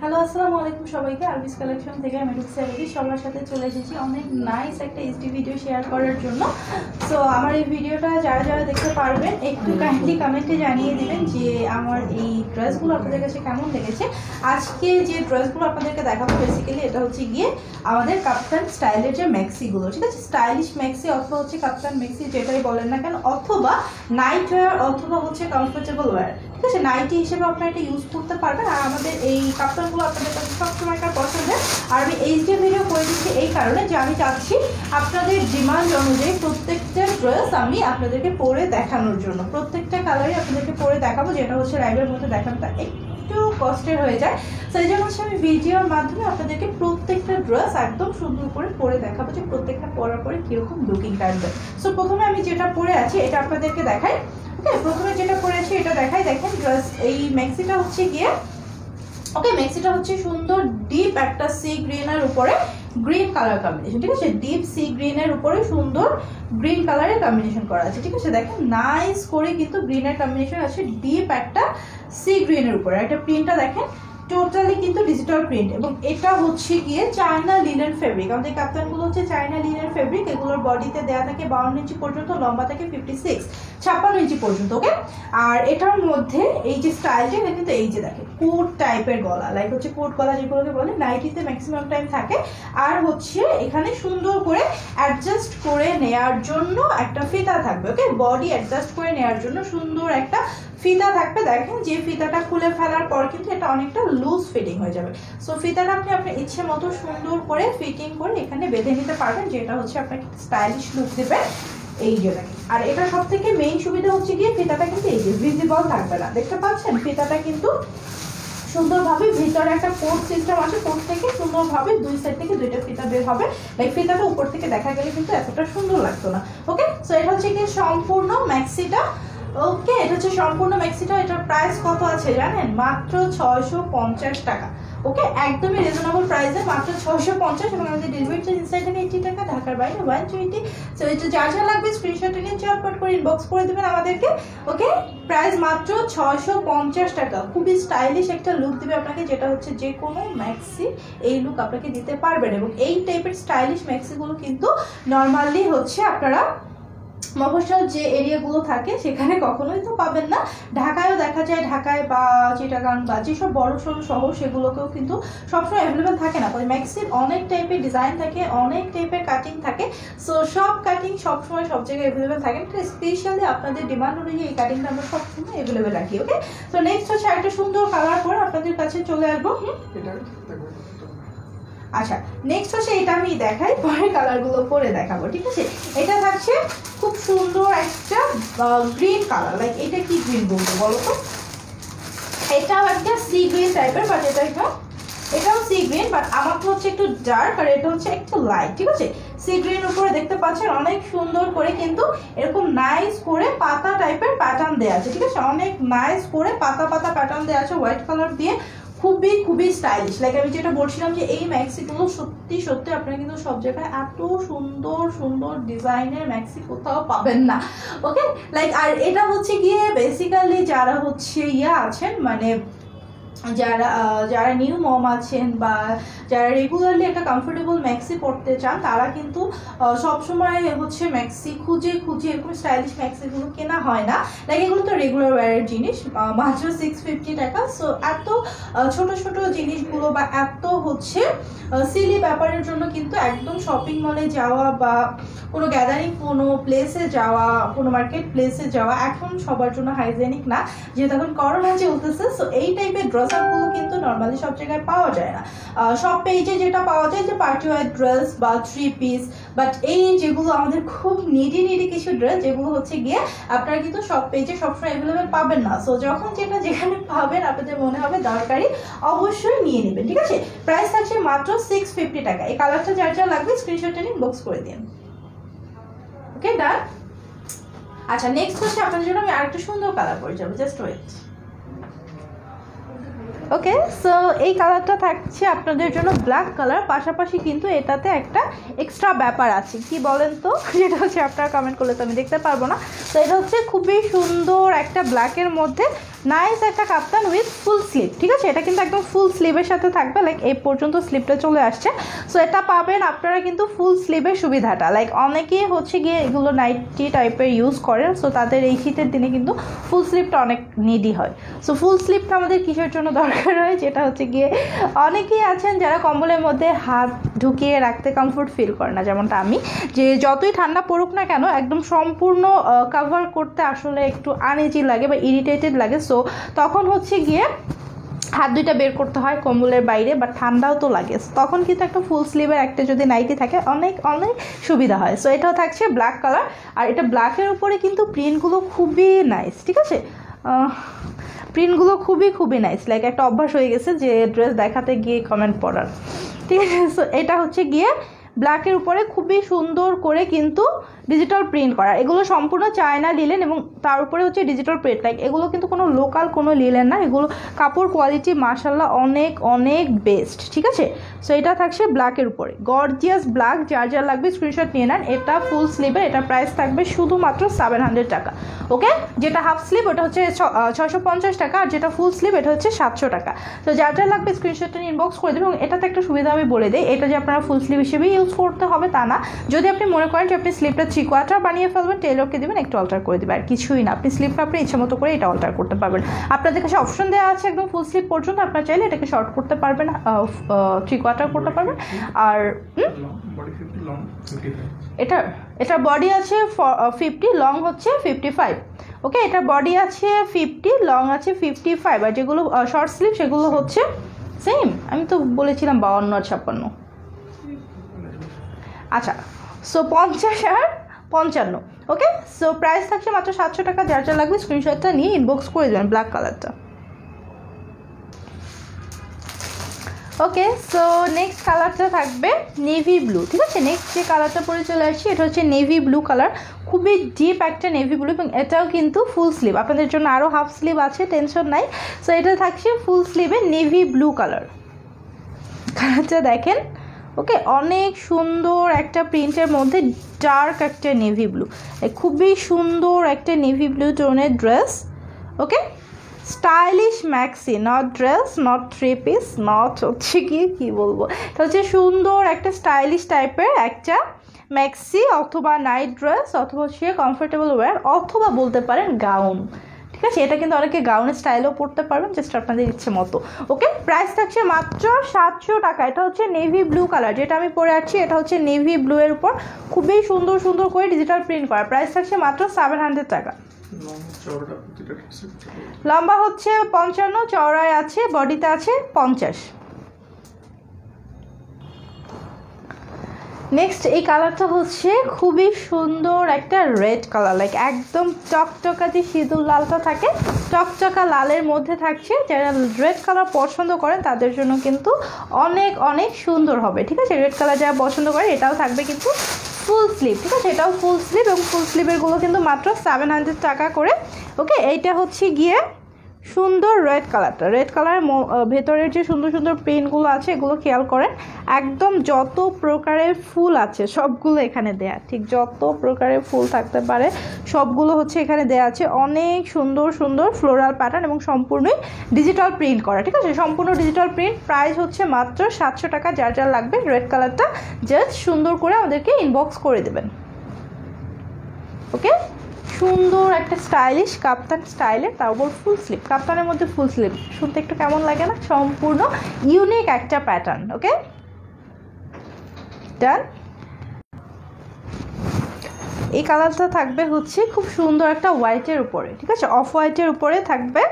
Hello আসসালামু আলাইকুম সবাইকে আরবিস কালেকশন থেকে আমি রুকসারি সবার সাথে চলে এসেছি অনেক নাইস একটা এইচডি ভিডিও শেয়ার করার জন্য। সো আমার এই ভিডিওটা যারা যারা দেখতে পারবেন একটু কাইন্ডলি কমেন্টে জানিয়ে দিবেন যে আমার এই ড্রেসগুলো আপনাদের কাছে কেমন লেগেছে। আজকে যে ড্রেসগুলো আপনাদেরকে দেখাবো বেসিক্যালি এটা হচ্ছে গিয়ে আমাদের কাপ্তান স্টাইলের যে ম্যাক্সিগুলো, ঠিক আছে, স্টাইলিশ ম্যাক্সি অথবা হচ্ছে কাপ্তান ম্যাক্সি যেটাই বলেন না কেন, অথবা নাইট ওয়্যার অথবা হচ্ছে কমফোর্টেবল ওয়্যার, ঠিক আছে, নাইটি হিসেবে আপনারা এটা ইউজ করতে পারবেন। আর আমাদের এই কাপ্তানগুলো আপনাদের কাছে সবসময়কার পছন্দের। আর আমি এইচডি ভিডিও করে দিচ্ছি এই কারণে যে আমি চাচ্ছি আপনাদের ডিমান্ড অনুযায়ী প্রত্যেকটা ড্রেস আমি আপনাদেরকে পরে দেখানোর জন্য, প্রত্যেকটা কালারই আপনাদেরকে পরে দেখাবো, যেটা হচ্ছে লাইভের মধ্যে দেখানোটা একটু কষ্টের হয়ে যায়। সেই জন্য হচ্ছে আমি ভিডিওর মাধ্যমে আপনাদেরকে প্রত্যেকটা ড্রেস একদম সুন্দর করে পরে দেখাবো যে প্রত্যেকটা পরার পরে কীরকম লুকিংটা আসবে। সো প্রথমে আমি যেটা পরে আছি এটা আপনাদেরকে দেখাই। ওকে, প্রথমে যেটা পরেছি এটা দেখাই। দেখেন ড্রেস এই ম্যাক্সিটা হচ্ছে গিয়ে ম্যাক্সিটা হচ্ছে সুন্দর ডিপ একটা সি গ্রিনের উপরে গ্রিন কালার কম্বিনেশন, ঠিক আছে, ডিপ সি গ্রিনের উপরে সুন্দর গ্রিন কালারের কম্বিনেশন করা আছে, ঠিক আছে। দেখেন নাইস করে কিন্তু গ্রিনের কম্বিনেশন আছে ডিপ একটা সি গ্রিনের উপরে। একটা প্রিন্টটা দেখেন টোটালি কিন্তু ডিজিটাল প্রিন্ট, এবং এটা হচ্ছে গিয়ে চায়না লিনেন ফেব্রিক। আমাদের কাপ্তানগুলো হচ্ছে চায়না লিনেন ফেব্রিক। এগুলোর বডিতে দেওয়া থাকে 52 ইঞ্চি পর্যন্ত, লম্বা থাকে 56 ইঞ্চি পর্যন্ত। ওকে, আর এটার মধ্যে এই যে স্টাইলটা এটা কিন্তু এই যে দেখেন কোট টাইপের গলা, লাইক হচ্ছে কোট গলা যেগুলোকে বলে, নাইটিতে ম্যাক্সিমাম টাইম থাকে। আর হচ্ছে এখানে সুন্দর করে অ্যাডজাস্ট করে নেয়ার জন্য একটা ফিতা থাকবে। ওকে, বডি অ্যাডজাস্ট করে নেয়ার জন্য সুন্দর একটা ফিতা থাকবে। দেখেন যে ফিতাটা খুলে ফেলার পর কিন্তু এটা অনেকটা লুজ ফিটিং হয়ে যাবে। সো ফিতাটা আপনি আপনার ইচ্ছে মতো সুন্দর করে ফিটিং করে এখানে বেঁধে নিতে পারবেন, যেটা হচ্ছে আপনাকে স্টাইলিশ লুক দেবে এই যে দেখেন। আর এটা সব থেকে মেইন সুবিধা হচ্ছে গিয়ে ফিতাটা কিন্তু এই যে ভিজিবল থাকবে না, দেখতে পাচ্ছেন ফিতাটা কিন্তু সুন্দরভাবে ভিতরে একটা কোট সিস্টেম আছে, কোট থেকে সুন্দরভাবে দুই সাইড থেকে দুইটা ফিতা বের হবে। লাইক ফিতাটা উপর থেকে দেখা গেলে কিন্তু এতটা সুন্দর লাগতো না। ওকে, সো এটা হচ্ছে কি সম্পূর্ণ ম্যাক্সিটা। ওকে, এটা হচ্ছে সম্পূর্ণ ম্যাক্সিটা। এটার প্রাইস কত আছে জানেন? মাত্র 650 টাকা। ওকে, একদমই রিজনেবল প্রাইসে মাত্র 650, এবং আমাদের ডেলিভারি চার্জ ইনসাইড থেকে 80 টাকা, ঢাকার বাইরে 120। সো এটা যা যা লাগবে স্ক্রিনশট নিয়ে ঝটপট করে ইনবক্স করে দেবেন আমাদেরকে। ওকে, প্রাইস মাত্র 650 টাকা। খুবই স্টাইলিশ একটা লুক দিবে আপনাকে, যেটা হচ্ছে যে কোনো ম্যাক্সি এই লুক আপনাকে দিতে পারবেন। এবং এই টাইপের স্টাইলিশ ম্যাক্সিগুলো কিন্তু নর্মালি হচ্ছে আপনারা মফস্বল যে এরিয়াগুলো থাকে সেখানে কখনোই তো পাবেন না। ঢাকায়ও দেখা যায়, ঢাকায় বা চিটাগাং বা যেসব বড় সড়ো শহর সেগুলোকেও কিন্তু সবসময় অ্যাভেলেবেল থাকে না। ম্যাক্সির অনেক টাইপের ডিজাইন থাকে, অনেক টাইপের কাটিং থাকে। সো সব কাটিং সবসময় সব জায়গায় অ্যাভেলেবেল থাকে না, স্পেশালি আপনাদের ডিমান্ড অনুযায়ী এই কাটিংটা আমরা সবসময় অ্যাভেলেবেল রাখি। ওকে, তো নেক্সট হচ্ছে একটা সুন্দর কালার করে আপনাদের কাছে চলে আসবো। আচ্ছা, নেক্সট হচ্ছে এটা আমি দেখাই, পরে কালারগুলো পরে দেখাবো, ঠিক আছে। এটা থাকছে খুব সুন্দর একটা গ্রিন কালার, লাইক এটা কি গ্রিন বলবো বলো তো, এটাও একটা সি গ্রিন টাইপের, বাট এটাও সি গ্রিন, বাট আমার তো হচ্ছে একটু ডার্ক আর এটা হচ্ছে একটু লাইট, ঠিক আছে। সি গ্রিন উপরে দেখতে পাচ্ছেন অনেক সুন্দর করে কিন্তু এরকম নাইস করে পাতা টাইপের প্যাটার্ন দেওয়া আছে, ঠিক আছে, অনেক নাইস করে পাতা পাতা প্যাটার্ন দেওয়া আছে হোয়াইট কালার দিয়ে, খুবই খুবই স্টাইলিশ। লাইক আমি যেটা বলছিলাম যে এই ম্যাক্সিগুলো সত্যি সত্যি আপনারা কিন্তু সব জায়গায় এত সুন্দর সুন্দর ডিজাইনের ম্যাক্সি কোথাও পাবেন না। ওকে, লাইক আর এটা হচ্ছে গিয়ে বেসিক্যালি যারা হচ্ছে আছেন, মানে যারা নিউ মম আছেন বা যারা রেগুলারলি একটা কমফোর্টেবল ম্যাক্সি পরতে চান, তারা কিন্তু সবসময় হচ্ছে ম্যাক্সি খুঁজে খুঁজে এরকম স্টাইলিশ ম্যাক্সিগুলো কেনা হয় না। লাইক এগুলো তো রেগুলার ওয়্যারের জিনিস, মাত্র 650 টাকা। সো এত ছোট ছোট জিনিসগুলো বা এত হচ্ছে সিলি ব্যাপারের জন্য কিন্তু একদম শপিং মলে যাওয়া বা কোনো গ্যাদারিং কোনো প্লেসে যাওয়া, কোনো মার্কেট প্লেসে যাওয়া এখন সবার জন্য হাইজেনিক না, যেহেতু এখন করোনা চলতেছে। সো এই টাইপের ড্রেসগুলো কিন্তু নর্মালি সব জায়গায় পাওয়া যায় না। সব পেজে যেটা পাওয়া যায় যে পার্টি ওয়্যার ড্রেস বা 3 পিস, বাট এই যেগুলো আমাদের খুব নিডি কিছু ড্রেস যেগুলো হচ্ছে গিয়ে আপনারা কিন্তু সব পেজে সবসময় অ্যাভেলেবেল পাবেন না। সো যখন যেটা যেখানে পাবেন আপনাদের মনে হবে দরকারি, অবশ্যই নিয়ে নেবেন, ঠিক আছে। প্রাইস থাকছে মাত্র 650 টাকা। এই কালারটা যার যা লাগবে স্ক্রিনশট নিয়ে ইনবক্স করে দিন। ওকে, ডান। আচ্ছা, নেক্সট হচ্ছে আপনাদের জন্য আমি আরেকটা সুন্দর কালার পরে যাবো, জাস্ট ওয়েট। ওকে, সো এই কালারটা থাকছে আপনাদের জন্য ব্ল্যাক কালার, পাশাপাশি কিন্তু এটাতে একটা এক্সট্রা ব্যাপার আছে, কি বলেন তো, যেটা হচ্ছে আপনারা কমেন্ট করলে তো আমি দেখতে পারবো না। তো এটা হচ্ছে খুবই সুন্দর একটা ব্ল্যাকের মধ্যে নাইস একটা কাপ্তান উইথ ফুল স্লিভ, ঠিক আছে? এটা কিন্তু একদম ফুল স্লিভের সাথে থাকবে, লাইক এই পর্যন্ত স্লিভটা চলে আসছে। সো এটা পাবেন আপনারা কিন্তু ফুল স্লিভের সুবিধাটা, লাইক অনেকেই হচ্ছে গিয়ে এগুলো নাইটি টাইপের ইউজ করেন, সো তাদের এই শীতের দিনে কিন্তু ফুল স্লিভটা অনেক নিডি হয়। সো ফুল স্লিভটা আমাদের কিসের জন্য দরকার হয়, যেটা হচ্ছে গিয়ে অনেকেই আছেন যারা কম্বলের মধ্যে হাত ঢুকিয়ে রাখতে কমফোর্ট ফিল করে না, যেমনটা আমি, যে যতই ঠান্ডা পড়ুক না কেন একদম সম্পূর্ণ কভার করতে আসলে একটু আনইজি লাগে বা ইরিটেটেড লাগে। সো তখন হচ্ছে গিয়ে হাত দুইটা বের করতে হয় কম্বলের বাইরে, বাট ঠান্ডাও তো লাগে, তখন কিন্তু একটা ফুল স্লিভের একটা যদি নাইটি থাকে অনেক অনেক সুবিধা হয়। সো এটাও থাকছে ব্ল্যাক কালার, আর এটা ব্ল্যাকের উপরে কিন্তু প্রিন্টগুলো খুবই নাইস, ঠিক আছে? প্রিন্টগুলো খুবই নাইস, লাইক একটা অভ্যাস হয়ে গেছে যে ড্রেস দেখাতে গিয়ে কমেন্ট পড়ার, ঠিক আছে? সো এটা হচ্ছে গিয়ে ব্ল্যাকের উপরে খুবই সুন্দর করে কিন্তু ডিজিটাল প্রিন্ট করা, এগুলো সম্পূর্ণ চায়না লিলেন এবং তার উপরে হচ্ছে ডিজিটাল প্রিন্ট, লাইক এগুলো কিন্তু কোনো লোকাল কোনো লিলেন না, এগুলো কাপড় কোয়ালিটি মাশাল্লাহ অনেক অনেক বেস্ট, ঠিক আছে? সো এটা থাকছে ব্ল্যাকের উপরে, গর্জিয়াস ব্ল্যাক, যার যার লাগবে স্ক্রিনশট নিয়ে নেন। এটা ফুল স্লিভের, এটা প্রাইস থাকবে শুধুমাত্র 700 টাকা, ওকে? যেটা হাফ স্লিভ ওটা হচ্ছে 650 টাকা, আর যেটা ফুল স্লিভ এটা হচ্ছে 700 টাকা। তো যার যার লাগবে স্ক্রিনশটটা ইনবক্স করে দেবেন। এবং এটাতে একটা সুবিধা আমি বলে দিই, এটা যে আপনারা ফুল স্লিভ হিসেবে ইউজ করতে হবে তা না, যদি আপনি মনে করেন যে আপনি স্লিভটা 3 কোয়ার্টার বানিয়ে ফেলবেন, টেলরকে দেবেন একটু অল্টার করে দেবেন, আর কিছুই না, আপনি স্লিভটা আপনি ইচ্ছা মতো করে এটা অল্টার করতে পারবেন। আপনাদের কাছে অপশন দেওয়া আছে একদম ফুল স্লিভ পর্যন্ত, আপনারা চাইলে এটাকে শর্ট করতে পারবেন, 3 কোয়ার্টার করতে পারবেন। আর এটা বডি আছে 50, লং হচ্ছে 55, ওকে? এটা বডি আছে 50, লং আছে 55, আর যেগুলো শর্ট স্লিভ সেগুলো হচ্ছে সেম, আমি তো বলেছিলাম 52 আর 56, আচ্ছা। সো 50 আর 55, ওকে? সো প্রাইস থাকছে মাত্র 700 টাকা, যার যা লাগবে স্ক্রিনশটটা নিয়ে ইনবক্স করে দেবেন ব্ল্যাক কালারটা, ওকে? সো নেক্সট কালারটা থাকবে নেভি ব্লু, ঠিক আছে? নেক্সট যে কালারটা পরে চলে আসছি এটা হচ্ছে নেভি ব্লু কালার, খুবই ডিপ একটা নেভি ব্লু, এবং এটাও কিন্তু ফুল স্লিভ, আপনাদের জন্য আরও হাফ স্লিভ আছে, টেনশন নাই। সো এটা থাকছে ফুল স্লিভে নেভি ব্লু কালার, কালারটা দেখেন, ওকে? অনেক সুন্দর একটা প্রিন্টের মধ্যে ডার্ক একটা নেভি ব্লু, খুবই সুন্দর একটা নেভি ব্লু টোনের dress, okay? Stylish maxi, not dress, not 3 piece, not হচ্ছে কি বলবো, এটা হচ্ছে সুন্দর একটা স্টাইলিশ টাইপের একটা ম্যাক্সি অথবা নাইট ড্রেস অথবা হচ্ছে কমফোর্টেবল ওয়্যার অথবা বলতে পারেন গাউন, ঠিক আছে? এটা কিন্তু অনেকে গাউনের স্টাইলও পরতে পারবেন, জাস্ট আপনাদের ইচ্ছে মতো, ওকে? প্রাইস থাকছে মাত্র 700 টাকা। এটা হচ্ছে নেভি ব্লু কালার, যেটা আমি পরে আছি এটা হচ্ছে নেভি ব্লু এর উপর খুবই সুন্দর সুন্দর করে ডিজিটাল প্রিন্ট করা, প্রাইস থাকছে মাত্র 700 টাকা। লম্বা হচ্ছে 55, চওড়ায় আছে, বডিতে আছে 50। নেক্সট এই কালারটা হচ্ছে খুবই সুন্দর একটা রেড কালার, লাইক একদম চকচকা যে সিঁদুর লালটা থাকে চকচকা লালের মধ্যে থাকছে, যারা রেড কালার পছন্দ করেন তাদের জন্য কিন্তু অনেক অনেক সুন্দর হবে, ঠিক আছে? রেড কালার যারা পছন্দ করে এটাও থাকবে কিন্তু ফুল স্লিভ, ঠিক আছে? এটাও ফুল স্লিভ, এবং ফুল স্লিভেরগুলো কিন্তু মাত্র 700 টাকা করে, ওকে? এইটা হচ্ছে গিয়ে সুন্দর রেড কালারটা, রেড কালারের ভেতরের যে সুন্দর সুন্দর প্রিন্টগুলো আছে এগুলো খেয়াল করেন, একদম যত প্রকারের ফুল আছে সবগুলো এখানে দেয়া, ঠিক যত প্রকারের ফুল থাকতে পারে সবগুলো হচ্ছে এখানে দেয়া আছে, অনেক সুন্দর সুন্দর ফ্লোরাল প্যাটার্ন এবং সম্পূর্ণই ডিজিটাল প্রিন্ট করা, ঠিক আছে? সম্পূর্ণ ডিজিটাল প্রিন্ট, প্রাইস হচ্ছে মাত্র 700 টাকা। যার যার লাগবে রেড কালারটা জাস্ট সুন্দর করে আমাদেরকে ইনবক্স করে দেবেন, ওকে? সুন্দর একটা স্টাইলিশ কাপ্তান স্টাইলের, তার উপর ফুল স্লিভ, কাপ্তানের মধ্যে ফুল স্লিভ শুনতে একটু কেমন লাগে না? সম্পূর্ণ ইউনিক একটা প্যাটার্ন, ওকে? ডান। এই কালারটা থাকবে হচ্ছে খুব সুন্দর একটা হোয়াইটের উপরে, ঠিক আছে? অফ হোয়াইটের উপরে থাকবে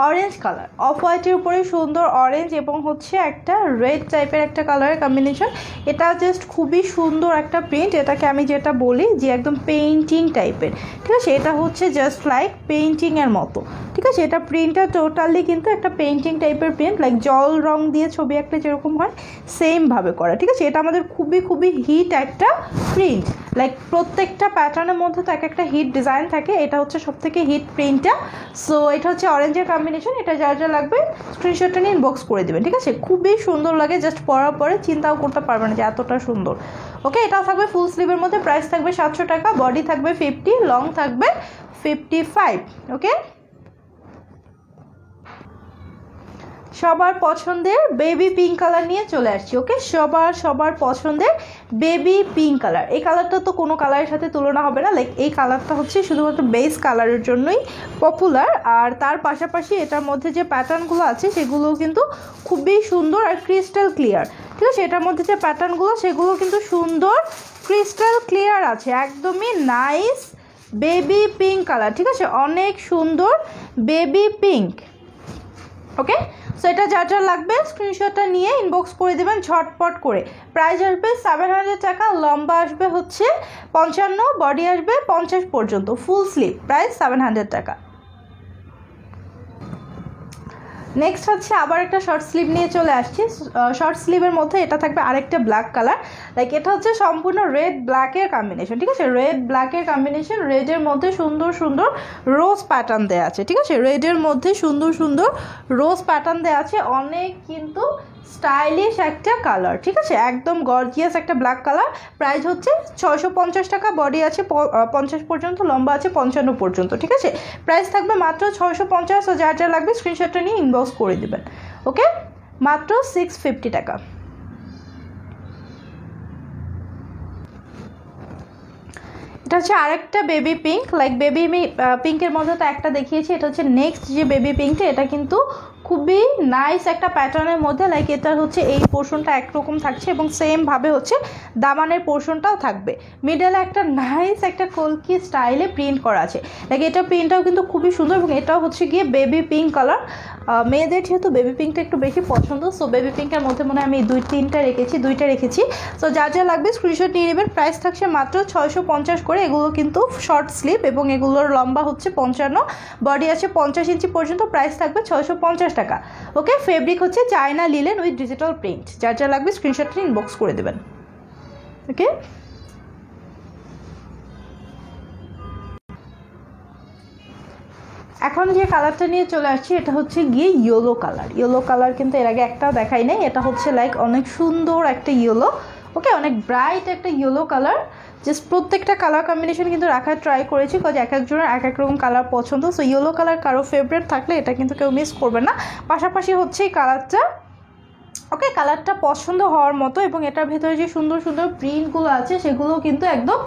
অরেঞ্জ কালার, অফ হোয়াইটের উপরে সুন্দর অরেঞ্জ এবং হচ্ছে একটা রেড টাইপের একটা কালারের কম্বিনেশন, এটা জাস্ট খুবই সুন্দর একটা প্রিন্ট, এটাকে আমি যেটা বলি যে একদম পেইন্টিং টাইপের, ঠিক আছে? এটা হচ্ছে জাস্ট লাইক পেইন্টিংয়ের মতো, ঠিক আছে? এটা প্রিন্টটা টোটালি কিন্তু একটা পেইন্টিং টাইপের প্রিন্ট, লাইক জল রং দিয়ে ছবি আঁকলে যেরকম হয় সেমভাবে করা, ঠিক আছে? এটা আমাদের খুবই হিট একটা প্রিন্ট, লাইক প্রত্যেকটা প্যাটার্নের মধ্যে তো একটা হিট ডিজাইন থাকে, এটা হচ্ছে সবথেকে হিট প্রিন্টটা। সো এটা হচ্ছে অরেঞ্জের কম্বিনেশন, এটা যা যা লাগবে স্ক্রিনশটটা নিয়ে ইনবক্স করে দেবেন, ঠিক আছে? খুবই সুন্দর লাগে, জাস্ট পরার পরে চিন্তাও করতে পারবেন না যে এতটা সুন্দর, ওকে? এটাও থাকবে ফুল স্লিভের মধ্যে, প্রাইস থাকবে 700 টাকা, বডি থাকবে 50, লং থাকবে 55, ওকে? সবার পছন্দের বেবি পিঙ্ক কালার নিয়ে চলে আসছি। ওকে, সবার পছন্দের বেবি পিঙ্ক কালার। এই কালারটা তো কোনো কালারের সাথে তুলনা হবে না, লাইক এই কালারটা হচ্ছে শুধুমাত্র বেস কালারের জন্যই পপুলার। আর তার পাশাপাশি এটার মধ্যে যে প্যাটার্নগুলো আছে সেগুলো কিন্তু খুবই সুন্দর আর ক্রিস্টাল ক্লিয়ার। ঠিক আছে, এটার মধ্যে যে প্যাটার্নগুলো সেগুলো কিন্তু সুন্দর ক্রিস্টাল ক্লিয়ার আছে, একদমই নাইস বেবি পিঙ্ক কালার। ঠিক আছে, অনেক সুন্দর বেবি পিঙ্ক। ওকে, সো এটা যা যা লাগবে স্ক্রিনশটটা নিয়ে ইনবক্স করে দেবেন ঝটপট করে। প্রাইস আসবে 700 টাকা, লম্বা আসবে হচ্ছে 55, বডি আসবে 50 পর্যন্ত, ফুল স্লিভ, প্রাইস 700 টাকা। নেক্সট হচ্ছে আবার একটা শর্ট স্লিভ নিয়ে চলে আসছি। শর্ট স্লিভের মধ্যে এটা থাকবে আরেকটা ব্ল্যাক কালার, লাইক এটা হচ্ছে সম্পূর্ণ রেড ব্ল্যাকের কম্বিনেশন। ঠিক আছে, রেড ব্ল্যাকের কম্বিনেশন, রেডের মধ্যে সুন্দর সুন্দর রোজ প্যাটার্ন দেওয়া আছে। ঠিক আছে, রেডের মধ্যে সুন্দর সুন্দর রোজ প্যাটার্ন দেওয়া আছে, অনেক কিন্তু স্টাইলিশ একটা কালার। ঠিক আছে, একদম গর্জিয়াস একটা ব্ল্যাক কালার। প্রাইস হচ্ছে 650 টাকা, বডি আছে 50 পর্যন্ত, লম্বা আছে 55 পর্যন্ত। ঠিক আছে, প্রাইস থাকবে মাত্র 650। ও যা যা লাগবে স্ক্রিনশটটা নিয়ে ইনবক্স করে দেবেন। ওকে, মাত্র 650 টাকা। এটা হচ্ছে আরেকটা বেবি পিঙ্ক, লাইক বেবি পিঙ্কের মধ্যে তো একটা দেখিয়েছি, এটা হচ্ছে নেক্সট যে বেবি পিঙ্কটা। এটা কিন্তু খুবই নাইস একটা প্যাটার্নের মধ্যে, লাইক এটা হচ্ছে এই পোর্শনটা একরকম থাকছে এবং সেমভাবে হচ্ছে দামানের পোর্শনটাও থাকবে। মিডলে একটা নাইস একটা কলকি স্টাইলে প্রিন্ট করা আছে, লাইক এটা প্রিন্টটাও কিন্তু খুবই সুন্দর এবং এটাও হচ্ছে গিয়ে বেবি পিঙ্ক কালার। মেয়েদের যেহেতু বেবি পিঙ্কটা একটু বেশি পছন্দ, সো বেবি পিঙ্কের মধ্যে মনে হয় আমি দুইটা রেখেছি। সো যা যা লাগবে স্ক্রিনশট নিয়ে নেবেন। প্রাইস থাকছে মাত্র 650 করে। এগুলো কিন্তু শর্ট স্লিভ এবং এগুলোর লম্বা হচ্ছে 55, বডি আছে 50 ইঞ্চি পর্যন্ত। প্রাইস থাকবে 650 টাকা। ওকে, ফেব্রিক হচ্ছে China linen with digital print. যা যা লাগবে স্ক্রিনশটটা ইনবক্স করে দেবেন। ওকে, এখন যে কালারটা নিয়ে চলে আসছি এটা হচ্ছে গিয়ে ইয়েলো কালার। ইয়েলো কালার কিন্তু এর আগে একটাও দেখাই নাই। এটা হচ্ছে লাইক অনেক সুন্দর একটা ইয়েলো। ওকে, অনেক ব্রাইট একটা ইয়েলো কালার। জাস্ট প্রত্যেকটা কালার কম্বিনেশন কিন্তু রাখার ট্রাই করেছি, কারণ এক একজনের এক এক রকম কালার পছন্দ। সো ইয়েলো কালার কারো ফেভারিট থাকলে এটা কিন্তু কেউ মিস করবে না। পাশাপাশি হচ্ছে এই কালারটা, ওকে, কালারটা পছন্দ হওয়ার মতো এবং এটার ভেতরে যে সুন্দর সুন্দর প্রিন্টগুলো আছে সেগুলো কিন্তু একদম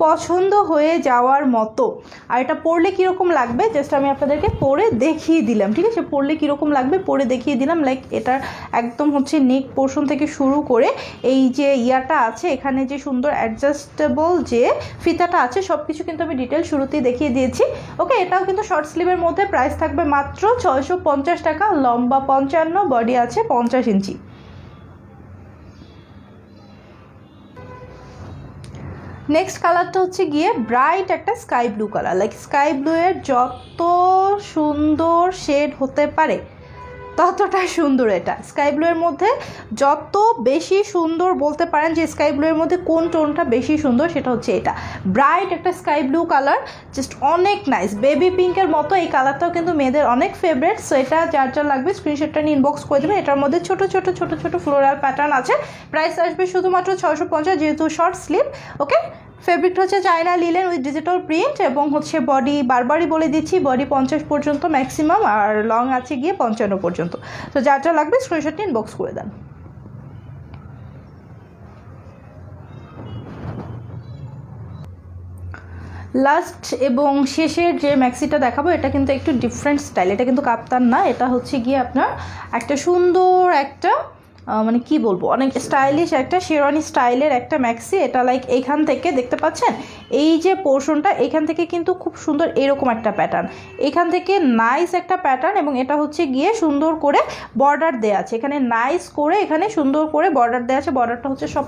পছন্দ হয়ে যাওয়ার মতো। আর এটা পরলে কীরকম লাগবে জাস্ট আমি আপনাদেরকে পরে দেখিয়ে দিলাম। ঠিক আছে, পরলে কীরকম লাগবে পরে দেখিয়ে দিলাম। লাইক এটার একদম হচ্ছে নেক পোর্শন থেকে শুরু করে এই যে ইয়াটা আছে এখানে যে সুন্দর অ্যাডজাস্টেবল যে ফিতাটা আছে সব কিছু কিন্তু আমি ডিটেল শুরুতেই দেখিয়ে দিয়েছি। ওকে, এটাও কিন্তু শর্ট স্লিভের মধ্যে। প্রাইস থাকবে মাত্র 650 টাকা, লম্বা 55, বডি আছে 50 ইঞ্চি। নেক্সট কালারটা হচ্ছে গিয়ে ব্রাইট একটা sky blue colour, like sky blue এর যত সুন্দর শেড হতে পারে ততটা সুন্দর। এটা স্কাই ব্লু এর মধ্যে যত বেশি সুন্দর বলতে পারেন যে স্কাই ব্লু এর মধ্যে কোন টোনটা বেশি সুন্দর সেটা হচ্ছে এটা ব্রাইট একটা স্কাই ব্লু কালার, জাস্ট অনেক নাইস। বেবি পিঙ্কের মতো এই কালারটাও কিন্তু মেয়েদের অনেক ফেভারিট। সো এটা যার যার লাগবে স্ক্রিনশটটা নিয়ে ইনবক্স করে দেবেন। এটার মধ্যে ছোট ছোট ছোট ছোট ফ্লোরাল প্যাটার্ন আছে। প্রাইস আসবে শুধুমাত্র 650, যেহেতু শর্ট স্লিভ। ওকে, ফেব্রিকটা হচ্ছে China linen with digital print এবং হচ্ছে বডি বারবারই বলে দিচ্ছি বডি 50 পর্যন্ত ম্যাক্সিমাম, আর লং আছে গিয়ে 55 পর্যন্ত। তো যার যা লাগবে স্ক্রিনশটটি ইনবক্স করে দেন। লাস্ট এবং শেষের যে ম্যাক্সিটা দেখাবো এটা কিন্তু একটু ডিফারেন্ট স্টাইল। এটা কিন্তু কাপ্তান না, এটা হচ্ছে গিয়ে আপনার একটা সুন্দর একটা মানে কি বলবো অনেক স্টাইলিশ একটা শেরওয়ানি স্টাইলের একটা ম্যাক্সি। এটা লাইক এইখান থেকে দেখতে পাচ্ছেন এই যে পোর্শনটা এখান থেকে কিন্তু খুব সুন্দর এরকম একটা প্যাটার্ন, এখান থেকে নাইস একটা প্যাটার্ন এবং এটা হচ্ছে গিয়ে সুন্দর করে বর্ডার দেওয়া আছে এখানে, নাইস করে এখানে সুন্দর করে বর্ডার দেওয়া আছে। বর্ডারটা হচ্ছে সব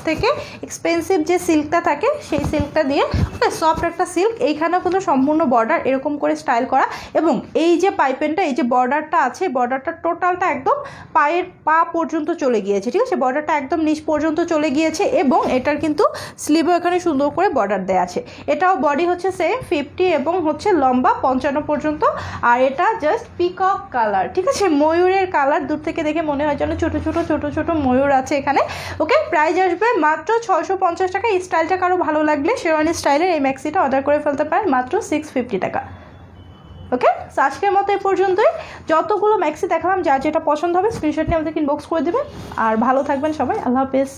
থেকে এক্সপেন্সিভ যে সিল্কটা থাকে সেই সিল্কটা দিয়ে, ওকে, সফট একটা সিল্ক। এইখানেও কিন্তু সম্পূর্ণ বর্ডার এরকম করে স্টাইল করা এবং এই যে পাইপেনটা এই যে বর্ডারটা আছে বর্ডারটা টোটালটা একদম পায়ের পা পর্যন্ত চলে গিয়েছে। ঠিক আছে, বর্ডারটা একদম নিচ পর্যন্ত চলে গিয়েছে এবং এটার কিন্তু স্লিভও এখানে সুন্দর করে বর্ডার দেওয়া আছে। এটাও বডি হচ্ছে সেম 50 এবং হচ্ছে লম্বা 55 পর্যন্ত। আর এটা জাস্ট পিকক কালার। ঠিক আছে, ময়ূরের কালার, দূর থেকে দেখে মনে হয় যেন ছোট ছোট ছোট ছোট ময়ূর আছে এখানে। ওকে, প্রাইস আসবে মাত্র 650 টাকা। এই স্টাইলটা কারো ভালো লাগলে শেরওয়ানি স্টাইলের এই ম্যাক্সিটা অর্ডার করে ফেলতে পারেন মাত্র 650 টাকা। ওকে, সো আজকের মতো এ পর্যন্তই। যতগুলো ম্যাক্সি দেখালাম, যার যেটা পছন্দ হবে স্ক্রিনশট নিয়ে আমাদেরকে ইনবক্স করে দেবেন। আর ভালো থাকবেন সবাই, আল্লাহ হাফেজ।